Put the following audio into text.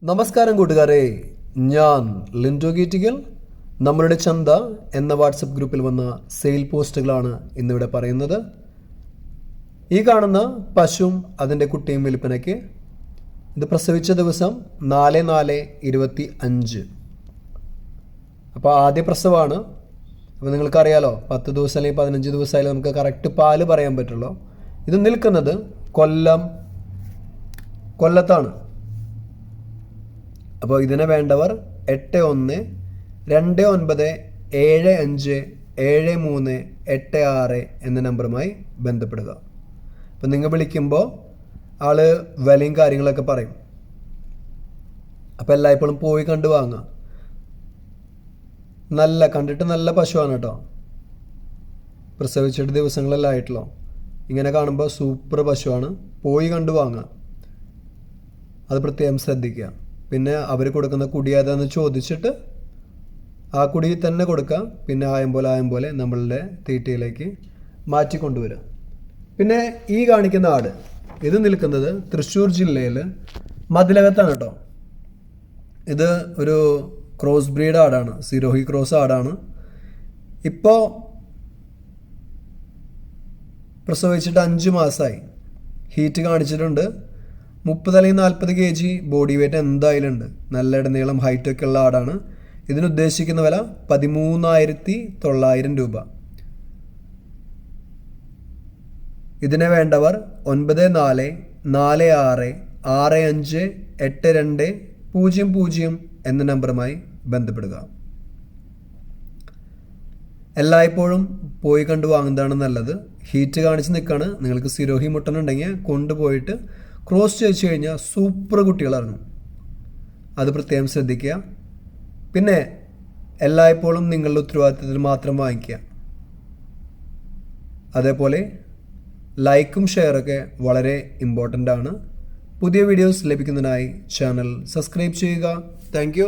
നമസ്കാരം കൂട്ടുകാരെ, ഞാൻ ലിൻഡോ ഗീറ്റിക്കൽ. നമ്മളുടെ ചന്ത എന്ന വാട്സപ്പ് ഗ്രൂപ്പിൽ വന്ന സെയിൽ പോസ്റ്റുകളാണ് ഇന്നിവിടെ പറയുന്നത്. ഈ കാണുന്ന പശുവും അതിൻ്റെ കുട്ടിയും വിൽപ്പനയ്ക്ക്. ഇത് പ്രസവിച്ച ദിവസം 4/4/25. അപ്പോൾ ആദ്യ പ്രസവമാണ്. അപ്പോൾ നിങ്ങൾക്കറിയാലോ, 10 ദിവസം അല്ലെങ്കിൽ 15 ദിവസമായാലും നമുക്ക് കറക്റ്റ് പാല് പറയാൻ പറ്റുള്ളൂ. ഇത് നിൽക്കുന്നത് കൊല്ലത്താണ്. അപ്പോൾ ഇതിനെ വേണ്ടവർ 8129757386 എന്ന നമ്പറുമായി ബന്ധപ്പെടുക. അപ്പോൾ നിങ്ങൾ വിളിക്കുമ്പോൾ ആൾ വിലയും കാര്യങ്ങളൊക്കെ പറയും. അപ്പോൾ എല്ലായ്പ്പോഴും പോയി കണ്ടു വാങ്ങാം. കണ്ടിട്ട് നല്ല പശുവാണ് കേട്ടോ. പ്രസവിച്ചിട്ട് ദിവസങ്ങളെല്ലാം ആയിട്ടുള്ളൂ. ഇങ്ങനെ കാണുമ്പോൾ സൂപ്പർ പശുവാണ്. പോയി കണ്ടു വാങ്ങാം. അത് പ്രത്യേകം ശ്രദ്ധിക്കുക. പിന്നെ അവർ കൊടുക്കുന്ന കുടി ഏതാണെന്ന് ചോദിച്ചിട്ട് ആ കുടി തന്നെ കൊടുക്കുക. പിന്നെ ആയം പോലെ നമ്മളുടെ തീറ്റയിലേക്ക് മാറ്റിക്കൊണ്ടുവരിക. പിന്നെ ഈ കാണിക്കുന്ന ആട്, ഇത് നിൽക്കുന്നത് തൃശ്ശൂർ ജില്ലയിൽ മതിലകത്താണ് കേട്ടോ. ഇത് ഒരു ക്രോസ് ബ്രീഡ് ആടാണ്, സിരോഹി ക്രോസ് ആടാണ്. ഇപ്പോൾ പ്രസവിച്ചിട്ട് 5 മാസമായി. ഹീറ്റ് കാണിച്ചിട്ടുണ്ട്. 30 അല്ലെങ്കിൽ 40 kg ബോഡി വെയ്റ്റ് എന്തായാലും ഉണ്ട്. നല്ല ഇടനീളം ഹൈറ്റൊക്കെ ഉള്ള ആടാണ്. ഇതിനുദ്ദേശിക്കുന്ന വില 13,900 രൂപ. ഇതിനെ വേണ്ടവർ 9446658200 എന്ന നമ്പറുമായി ബന്ധപ്പെടുക. എല്ലായ്പ്പോഴും പോയി കണ്ടു വാങ്ങുന്നതാണ് നല്ലത്. ഹീറ്റ് കാണിച്ച് നിൽക്കുകയാണ്. നിങ്ങൾക്ക് സിരോഹി മുട്ടനുണ്ടെങ്കിൽ കൊണ്ടുപോയിട്ട് ക്രോസ് ചെയ്ത് കഴിഞ്ഞാൽ സൂപ്പർ കുട്ടികളായിരുന്നു. അത് പ്രത്യേകം ശ്രദ്ധിക്കുക. പിന്നെ എല്ലായ്പ്പോഴും നിങ്ങളുടെ ഉത്തരവാദിത്തത്തിൽ മാത്രം വാങ്ങിക്കുക. അതേപോലെ ലൈക്കും ഷെയറൊക്കെ വളരെ ഇമ്പോർട്ടൻ്റ് ആണ്. പുതിയ വീഡിയോസ് ലഭിക്കുന്നതിനായി ചാനൽ സബ്സ്ക്രൈബ് ചെയ്യുക. താങ്ക്